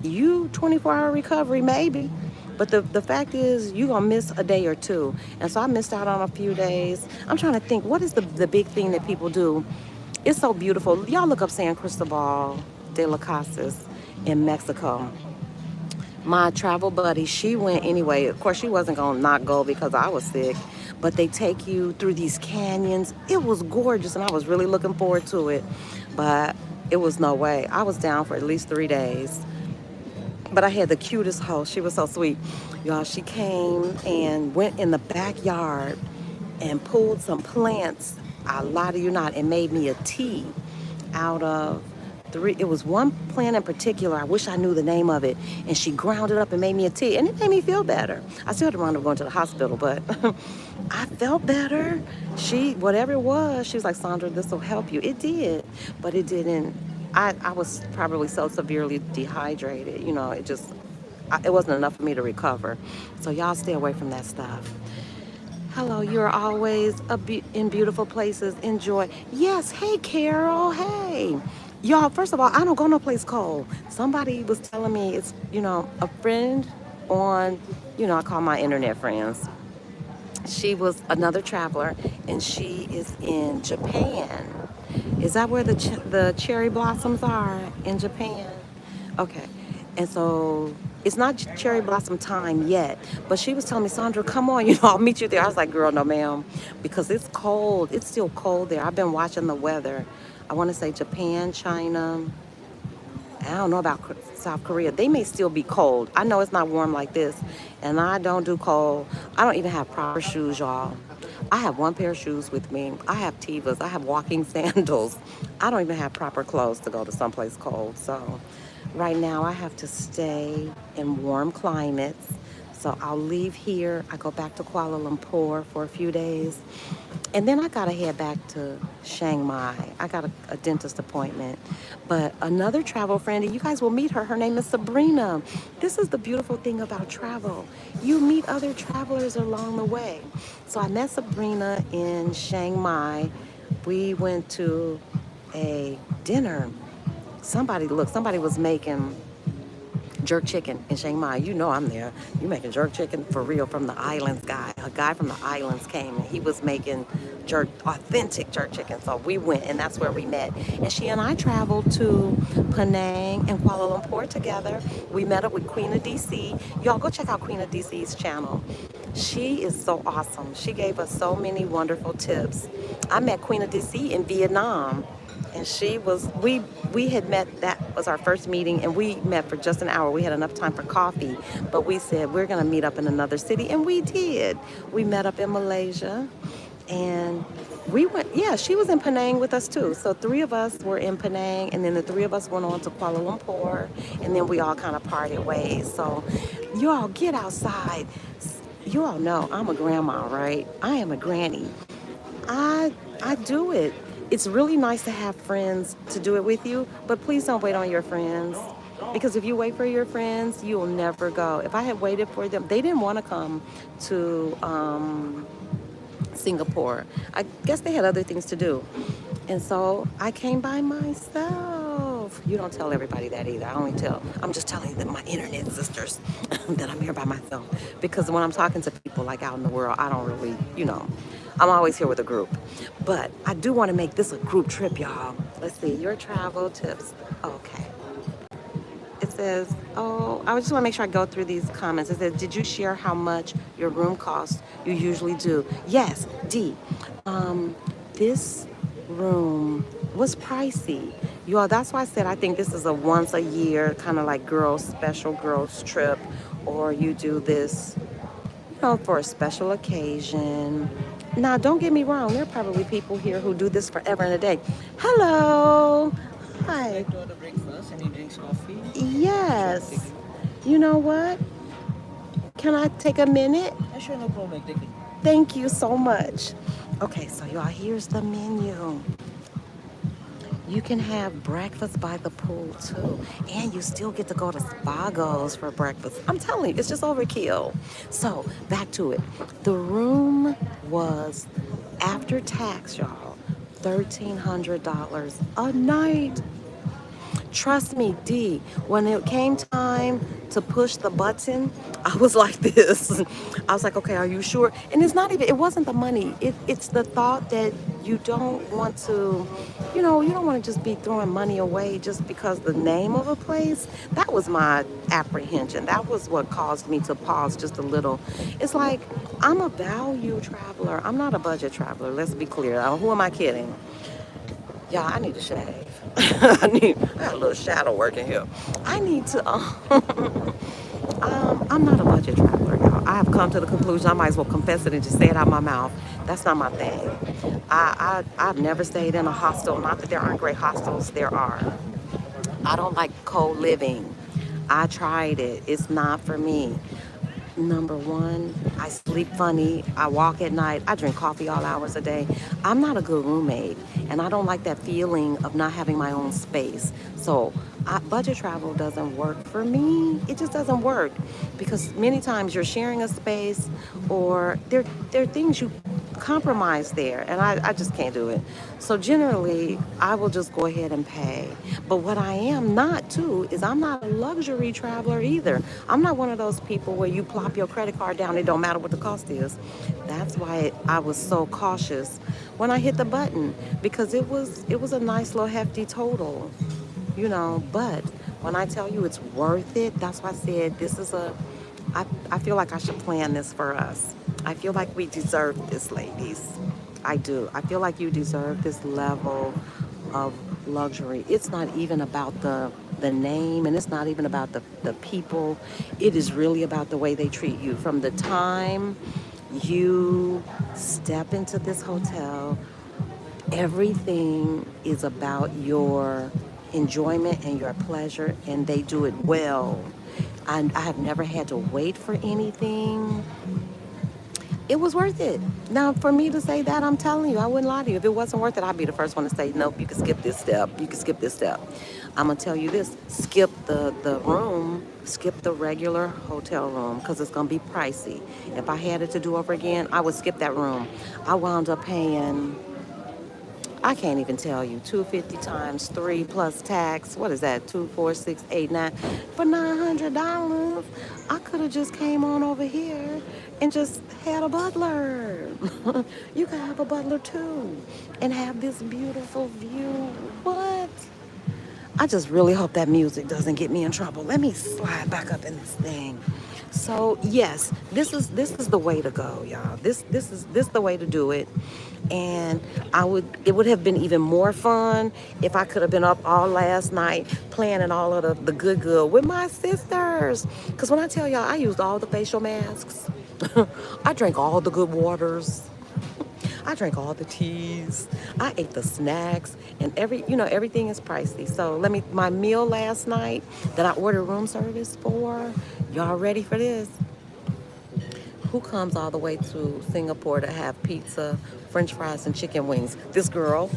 24-hour recovery, maybe. But the fact is, you're going to miss a day or two. And so I missed out on a few days. I'm trying to think, what is the big thing that people do? It's so beautiful. Y'all look up San Cristobal de las Casas in Mexico. My travel buddy, she went anyway. Of course, she wasn't going to not go because I was sick. But they take you through these canyons. It was gorgeous, and I was really looking forward to it. But it was no way. I was down for at least 3 days. But I had the cutest host. She was so sweet. Y'all, she came and went in the backyard and pulled some plants. I lie to you not, and made me a tea out of three. It was one plant in particular. I wish I knew the name of it. And she ground it up and made me a tea. And it made me feel better. I still had to wind up going to the hospital, but I felt better. Whatever it was, she was like, Sandra, this will help you. It did, but it didn't. I was probably so severely dehydrated. It wasn't enough for me to recover. So y'all stay away from that stuff. Hello, you're always in beautiful places. Enjoy. Yes, hey, Carol, hey. Y'all, first of all, I don't go no place cold. Somebody was telling me a friend on, I call my internet friends. She was another traveler, and she is in Japan. Is that where the cherry blossoms are in Japan? Okay. And so it's not cherry blossom time yet, but she was telling me, Sandra, come on, I'll meet you there. I was like, girl, no, ma'am, because it's cold. It's still cold there. I've been watching the weather. I want to say Japan, China. I don't know about South Korea. They may still be cold. I know it's not warm like this, and I don't do cold. I don't even have proper shoes, y'all. I have one pair of shoes with me. I have Tevas. I have walking sandals. I don't even have proper clothes to go to someplace cold. So right now I have to stay in warm climates. So I'll leave here. I go back to Kuala Lumpur for a few days. And then I got to head back to Chiang Mai. I got a dentist appointment. But another travel friend, and you guys will meet her. Her name is Sabrina. This is the beautiful thing about travel. You meet other travelers along the way. So I met Sabrina in Chiang Mai. We went to a dinner. Somebody was making Jerk chicken in Chiang Mai. You know I'm there. You making jerk chicken for real from the islands guy. A guy from the islands came and he was making authentic jerk chicken. So we went and that's where we met. And she and I traveled to Penang and Kuala Lumpur together. We met up with Queen of DC. Y'all go check out Queen of DC's channel. She is so awesome. She gave us so many wonderful tips. I met Queen of DC in Vietnam and she was we had met. That was our first meeting and we met for just an hour. We had enough time for coffee, but we said we're going to meet up in another city, and we did. We met up in Malaysia, and we went. Yeah, she was in Penang with us too, so three of us were in Penang, and then the three of us went on to Kuala Lumpur, and then we all kind of parted ways. So you all get outside. You all know I'm a grandma, right? I am a granny. I do it. It's really nice to have friends to do it with you, but please don't wait on your friends. Because if you wait for your friends, you'll never go. If I had waited for them, they didn't want to come to Singapore. I guess they had other things to do. And so I came by myself. You don't tell everybody that either. I'm just telling them, my internet sisters, that I'm here by myself. Because when I'm talking to people like out in the world, I don't really, I'm always here with a group. But I do want to make this a group trip, y'all. Let's see, your travel tips. Okay. It says, oh, I just want to make sure I go through these comments. It says, did you share how much your room costs? You usually do. Yes, D. This room was pricey. You all, that's why I said I think this is a once a year kind of like special girls trip, or you do this, for a special occasion. Now, don't get me wrong. There are probably people here who do this forever and a day. Hello. Would you Hi. like to order breakfast? Any drinks, coffee? Sure, take Yes. it. You know what? Can I take a minute? Yeah, sure, no problem. Take it. Thank you so much. Okay, so y'all, here's the menu. You can have breakfast by the pool too, and you still get to go to Spagos for breakfast. I'm telling you, it's just overkill. So back to it. The room was after tax, y'all, $1,300 a night. Trust me, D, when it came time to push the button, I was like this. I was like, okay, are you sure? And it wasn't the money. It's the thought that you don't want to, you don't want to just be throwing money away just because the name of a place. That was my apprehension. That was what caused me to pause just a little. It's like, I'm a value traveler. I'm not a budget traveler. Let's be clear. Who am I kidding? Yeah, I need to shave. I got a little shadow working here. I need to. I'm not a budget traveler, y'all. I have come to the conclusion I might as well confess it and just say it out my mouth. That's not my thing. I've never stayed in a hostel. Not that there aren't great hostels. There are. I don't like co-living. I tried it. It's not for me. Number one, I sleep funny. I walk at night. I drink coffee all hours a day. I'm not a good roommate, and I don't like that feeling of not having my own space. So, budget travel doesn't work for me. It just doesn't work because many times you're sharing a space, or there are things you compromise there, and I just can't do it. So generally I will just go ahead and pay. But what I am not too is I'm not a luxury traveler either. I'm not one of those people where you plop your credit card down, it don't matter what the cost is. That's why I was so cautious when I hit the button, because it was a nice little hefty total, but when I tell you it's worth it, that's why I said I feel like I should plan this for us. I feel like we deserve this, ladies. I do. I feel like you deserve this level of luxury. It's not even about the name, and it's not even about the people. It is really about the way they treat you. From the time you step into this hotel, everything is about your enjoyment and your pleasure, and they do it well. And I have never had to wait for anything. It was worth it. Now, for me to say that, I'm telling you, I wouldn't lie to you. If it wasn't worth it, I'd be the first one to say, nope, you can skip this step. You can skip this step. I'm going to tell you this, skip the room, skip the regular hotel room, because it's going to be pricey. If I had it to do over again, I would skip that room. I wound up paying I can't even tell you. 250 times 3 plus tax. What is that? 2, 4, 6, 8, 9. For $900, I could have just came on over here and just had a butler. You can have a butler too and have this beautiful view. What? I just really hope that music doesn't get me in trouble. Let me slide back up in this thing. So yes, this is the way to go, y'all. This the way to do it. And it would have been even more fun if I could have been up all last night planning all of the good with my sisters. Cause when I tell y'all I used all the facial masks, I drank all the good waters. I drank all the teas. I ate the snacks and everything is pricey. So my meal last night that I ordered room service for, y'all ready for this? Who comes all the way to Singapore to have pizza, french fries, and chicken wings? This girl,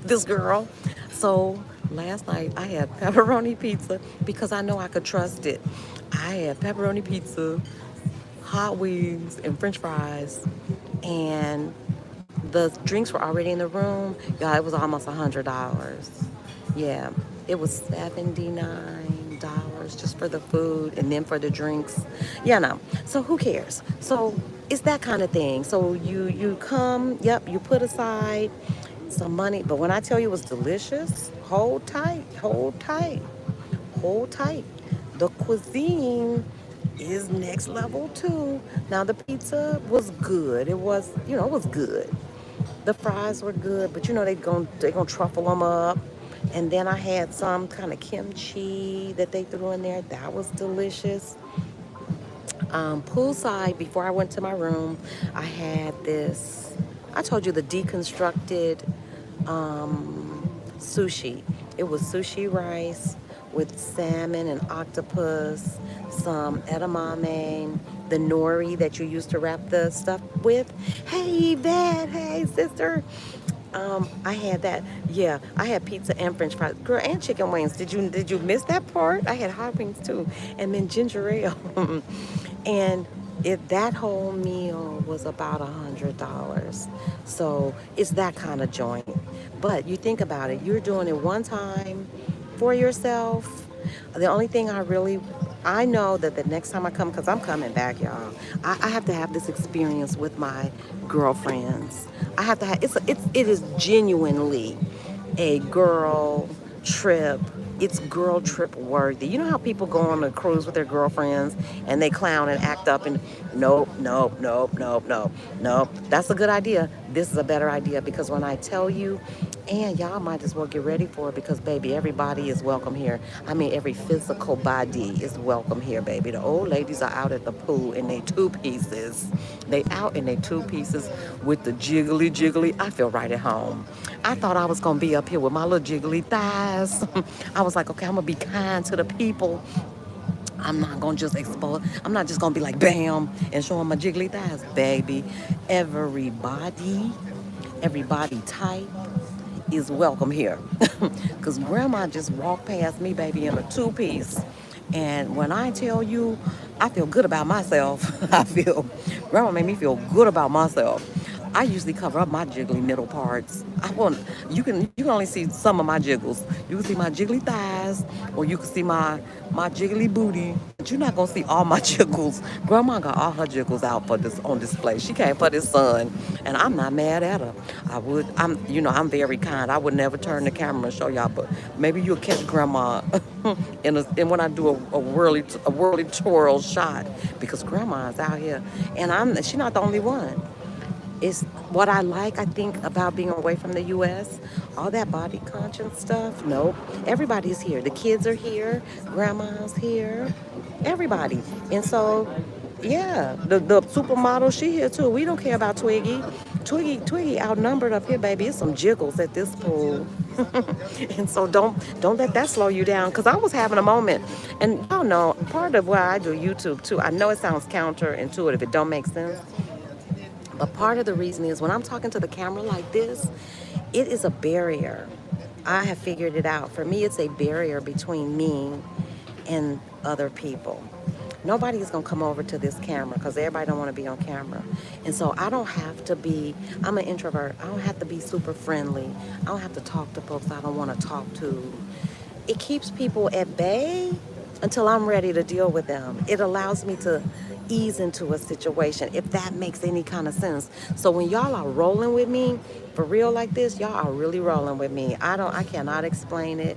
this girl. So last night I had pepperoni pizza because I know I could trust it. I had pepperoni pizza, hot wings, and french fries, and the drinks were already in the room. Yeah, it was almost $100. Yeah, it was $79 just for the food and then for the drinks. Yeah, no. So who cares? So it's that kind of thing. So you come, yep, you put aside some money. But when I tell you it was delicious, hold tight, hold tight, hold tight. The cuisine is next level too. Now the pizza was good. It was good. The fries were good, but they gonna truffle them up. And then I had some kind of kimchi that they threw in there. That was delicious. Poolside, before I went to my room, I had this. I told you the deconstructed sushi. It was sushi rice with salmon and octopus, some edamame, the nori that you used to wrap the stuff with. Hey, Yvette. Hey, sister. I had that. Yeah, I had pizza and French fries, girl, and chicken wings. Did you miss that part? I had hot wings too, and then ginger ale, and that whole meal was about $100. So it's that kind of joint. But you think about it, you're doing it one time for yourself. The only thing I know that the next time I come, because I'm coming back, y'all, I have to have this experience with my girlfriends. I have to have, it is genuinely a girl trip. It's girl trip worthy. You know how people go on a cruise with their girlfriends and they clown and act up and nope, nope, nope, nope, nope, nope. That's a good idea. This is a better idea because when I tell you, and y'all might as well get ready for it because baby, everybody is welcome here. I mean, every physical body is welcome here, baby. The old ladies are out at the pool in their two pieces. They out in their two pieces with the jiggly jiggly. I feel right at home. I thought I was gonna be up here with my little jiggly thighs. I was like, okay, I'm gonna be kind to the people. I'm not gonna just expose. I'm not just gonna be like bam and showing my jiggly thighs, baby. Everybody, everybody type is welcome here. Because grandma just walked past me, baby, in a two-piece. And when I tell you, I feel good about myself. Grandma made me feel good about myself. I usually cover up my jiggly middle parts. You can only see some of my jiggles. You can see my jiggly thighs, or you can see my jiggly booty. But you're not gonna see all my jiggles. Grandma got all her jiggles out for this on display. She came for this son, and I'm not mad at her. I'm very kind. I would never turn the camera and show y'all, but maybe you'll catch grandma and when I do a whirly twirl shot because grandma's out here, and she's not the only one. It's what I like, I think, about being away from the U.S. All that body conscious stuff. Nope. Everybody's here. The kids are here. Grandma's here. Everybody. And so, yeah, the supermodel, she here too. We don't care about Twiggy. Twiggy outnumbered up here, baby. It's some jiggles at this pool. And so don't let that slow you down. Cause I was having a moment, and y'all know part of why I do YouTube too. I know it sounds counterintuitive. It don't make sense. But part of the reason is when I'm talking to the camera like this, it is a barrier. I have figured it out. For me, it's a barrier between me and other people. Nobody's gonna come over to this camera because everybody don't want to be on camera. And so I don't have to be, I'm an introvert. I don't have to be super friendly. I don't have to talk to folks I don't want to talk to. It keeps people at bay until I'm ready to deal with them. It allows me to ease into a situation, if that makes any kind of sense. So when y'all are rolling with me, for real like this, y'all are really rolling with me. I cannot explain it.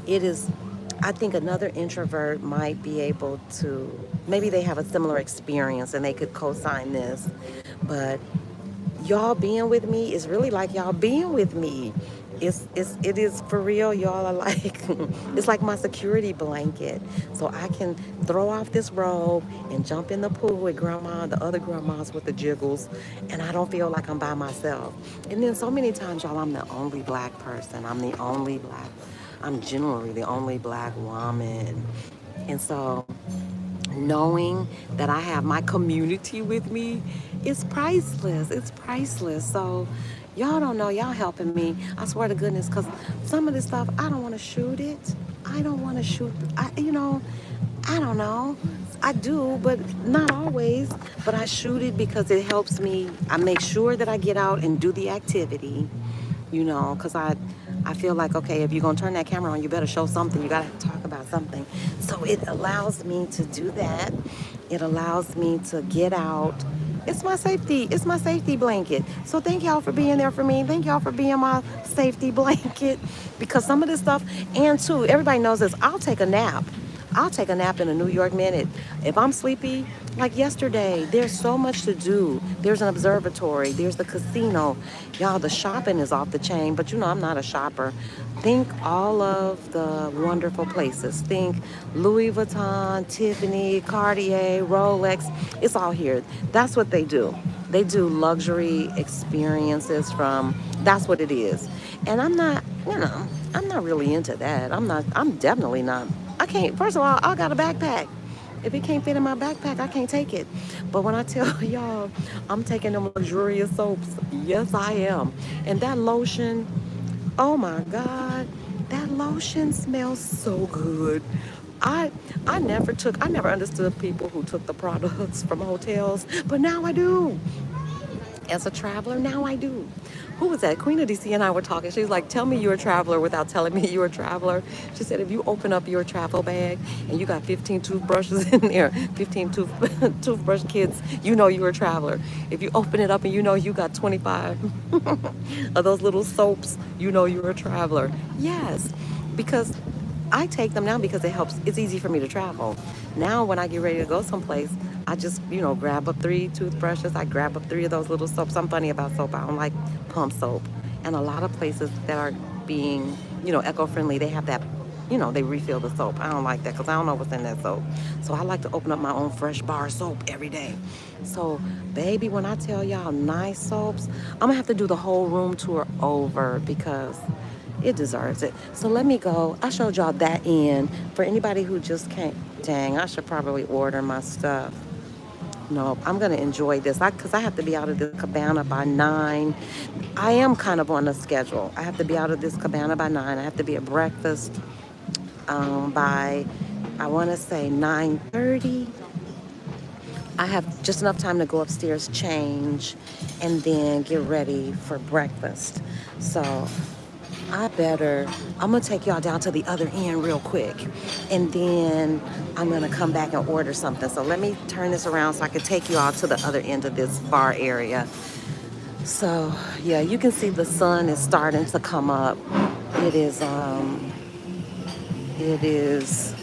It is, I think another introvert might be able to, maybe they have a similar experience and they could co-sign this, but y'all being with me is really like y'all being with me. It is for real. Y'all are like it's like my security blanket. So I can throw off this robe and jump in the pool with grandma, the other grandmas with the jiggles, and I don't feel like I'm by myself. And then so many times, y'all, I'm the only black person. I'm generally the only black woman. And so knowing that I have my community with me is priceless. It's priceless. So y'all don't know, y'all helping me. I swear to goodness, because some of this stuff, I don't want to shoot it. I don't want to shoot. I don't know. I do, but not always. But I shoot it because it helps me. I make sure that I get out and do the activity, because I feel like, okay, if you're going to turn that camera on, you better show something. You got to talk about something. So it allows me to do that. It allows me to get out. It's my safety. It's my safety blanket. So thank y'all for being there for me. Thank y'all for being my safety blanket, because some of this stuff, and too, everybody knows this, I'll take a nap. I'll take a nap in a New York minute. If I'm sleepy, like yesterday, there's so much to do. There's an observatory, there's the casino. Y'all, the shopping is off the chain, but I'm not a shopper. Think all of the wonderful places. Think Louis Vuitton, Tiffany, Cartier, Rolex. It's all here. That's what they do. They do luxury experiences that's what it is. And I'm not really into that. I'm definitely not. I can't, first of all, I got a backpack. If it can't fit in my backpack, I can't take it. But when I tell y'all, I'm taking them luxurious soaps, yes, I am. And that lotion, oh my God, that lotion smells so good. I I never understood people who took the products from hotels, but now I do. As a traveler, now I do. Who was that? Queen of DC and I were talking. She was like, tell me you're a traveler without telling me you're a traveler. She said, if you open up your travel bag and you got 15 toothbrushes in there, 15 toothbrush kits, you know you're a traveler. If you open it up and you know you got 25 of those little soaps, you know you're a traveler. Yes, because I take them now because it helps. It's easy for me to travel. Now, when I get ready to go someplace, I just, grab up 3 toothbrushes. I grab up 3 of those little soaps. I'm funny about soap. I don't like pump soap. And a lot of places that are being, eco-friendly, they have that, they refill the soap. I don't like that because I don't know what's in that soap. So I like to open up my own fresh bar soap every day. So, baby, when I tell y'all nice soaps, I'm going to have to do the whole room tour over because it deserves it. So let me go. I showed y'all that end. For anybody who just can't, dang, I should probably order my stuff. No, I'm going to enjoy this because I have to be out of this cabana by 9. I am kind of on a schedule. I have to be out of this cabana by 9. I have to be at breakfast by, I want to say 9:30. I have just enough time to go upstairs, change, and then get ready for breakfast. So I'm gonna take y'all down to the other end real quick. And then I'm gonna come back and order something. So let me turn this around so I can take you all to the other end of this bar area. So yeah, you can see the sun is starting to come up. It is, it is,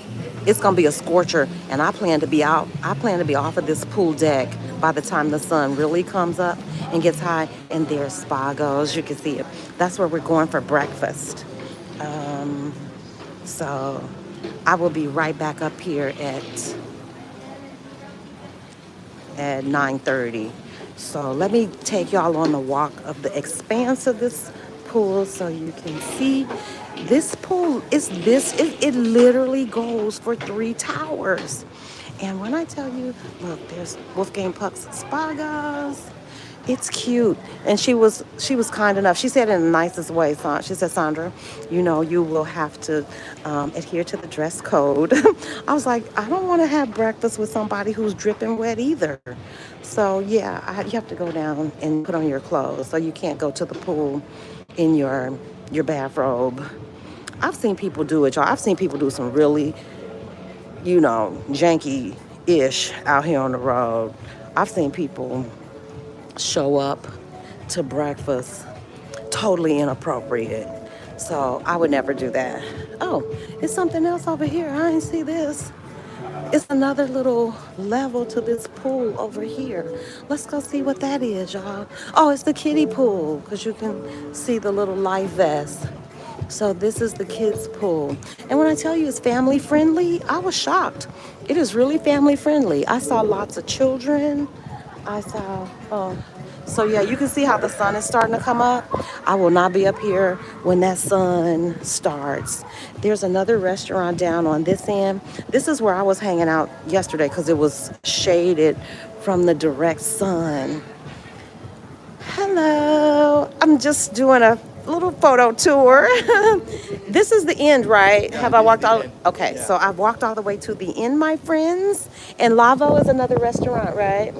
it's gonna be a scorcher, and I plan to be out. I plan to be off of this pool deck by the time the sun really comes up and gets high. And there's Spago's, you can see it. That's where we're going for breakfast. So I will be right back up here at 9:30. So let me take y'all on the walk of the expanse of this pool so you can see. This pool is it literally goes for 3 towers. And when I tell you, look, there's Wolfgang Puck's Spagas, It's cute, and she was kind enough. She said in the nicest way. She said, "Sandra, you will have to adhere to the dress code." I was like, "I don't want to have breakfast with somebody who's dripping wet either." So yeah, you have to go down and put on your clothes, so you can't go to the pool in your bathrobe. I've seen people do it, y'all. I've seen people do some really, janky-ish out here on the road. I've seen people show up to breakfast totally inappropriate. So I would never do that. Oh, it's something else over here. I didn't see this. It's another little level to this pool over here. Let's go see what that is, y'all. Oh, it's the kiddie pool because you can see the little life vest. So this is the kids' pool. And when I tell you it's family friendly, I was shocked. It is really family friendly. I saw lots of children. I saw, so yeah, you can see how the sun is starting to come up. I will not be up here when that sun starts. There's another restaurant down on this end. This is where I was hanging out yesterday because it was shaded from the direct sun. Hello. I'm just doing a little photo tour. This is the end, right? Have I walked all? Okay, so I've walked all the way to the end, my friends. And Lavo is another restaurant, right?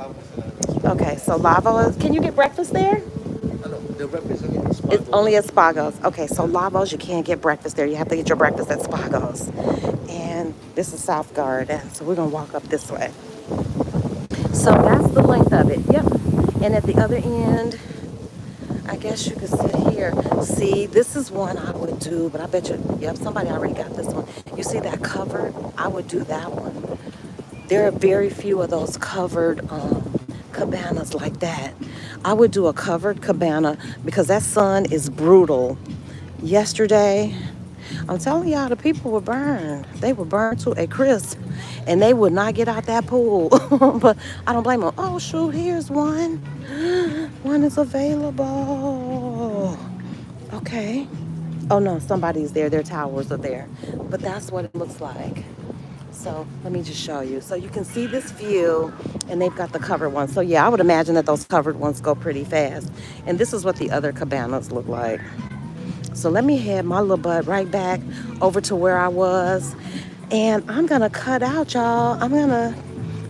Okay, so Lavo is. Can you get breakfast there? No, the breakfast is only It's Spargo. only at Spago's. Okay, so Lavo's, you can't get breakfast there. You have to get your breakfast at Spago's. And this is South Garden, so we're gonna walk up this way. So that's the length of it. Yep. And at the other end, I guess you could sit here. See, this is one I would do, but I bet you, yep, somebody already got this one. You see that covered? I would do that one. There are very few of those covered cabanas like that. I would do a covered cabana because that sun is brutal. Yesterday, I'm telling y'all, the people were burned. They were burned to a crisp, and they would not get out that pool. But I don't blame them. Oh, shoot, here's one. One is available. Okay. Oh, no, somebody's there. Their towers are there. But that's what it looks like. So let me just show you. So you can see this view, and they've got the covered ones. So yeah, I would imagine that those covered ones go pretty fast. And this is what the other cabanas look like. So let me head my little butt right back over to where I was. And I'm going to cut out, y'all. I'm going to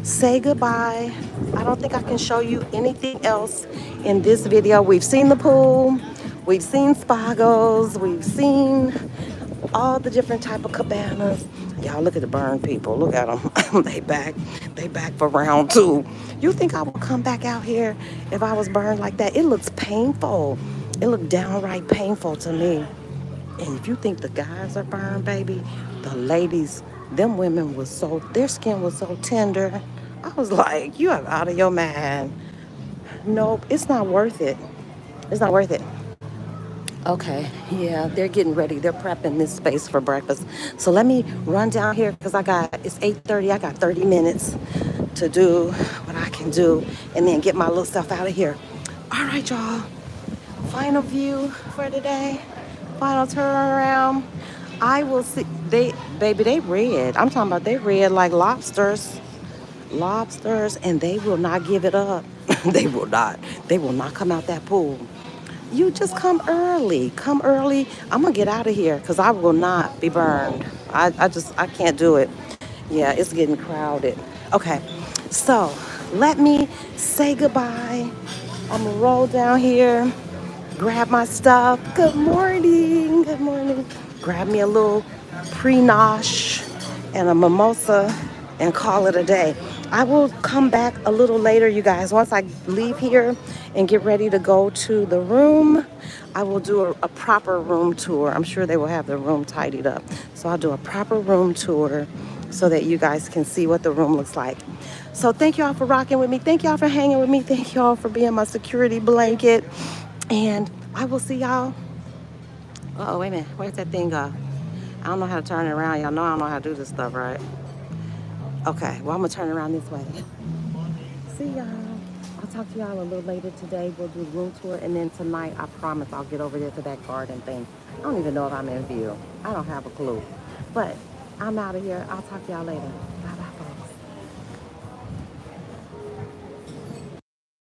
say goodbye. I don't think I can show you anything else in this video. We've seen the pool. We've seen Spagos. We've seen all the different type of cabanas. Y'all look at the burn people. Look at them. They back. They back for round two. You think I would come back out here if I was burned like that? It looks painful. It looked downright painful to me. And if you think the guys are burned, baby, the ladies, them women was so, their skin was so tender. I was like, you are out of your mind. Nope, it's not worth it. It's not worth it. Okay, yeah, they're getting ready. They're prepping this space for breakfast. So let me run down here because it's 8:30. I got 30 minutes to do what I can do and then get my little stuff out of here. All right, y'all. Final view for today. Final turnaround. I will see. They red. I'm talking about they red like lobsters. Lobsters, and they will not give it up. They will not. They will not come out that pool. You just come early. Come early. I'm gonna get out of here because I will not be burned. I can't do it. Yeah, it's getting crowded. Okay, so let me say goodbye. I'm gonna roll down here, grab my stuff. Good morning. Good morning. Grab me a little pre-nosh and a mimosa and call it a day. I will come back a little later, you guys. Once I leave here and get ready to go to the room, I will do a proper room tour. I'm sure they will have the room tidied up. So I'll do a proper room tour so that you guys can see what the room looks like. So thank y'all for rocking with me. Thank y'all for hanging with me. Thank y'all for being my security blanket. And I will see y'all. Uh-oh, wait a minute. Where's that thing go? I don't know how to turn it around. Y'all know I don't know how to do this stuff, right? Okay, well, I'm going to turn around this way. See y'all. I'll talk to y'all a little later today. We'll do the room tour. And then tonight, I promise I'll get over there to that garden thing. I don't even know if I'm in view. I don't have a clue. But I'm out of here. I'll talk to y'all later. Bye-bye.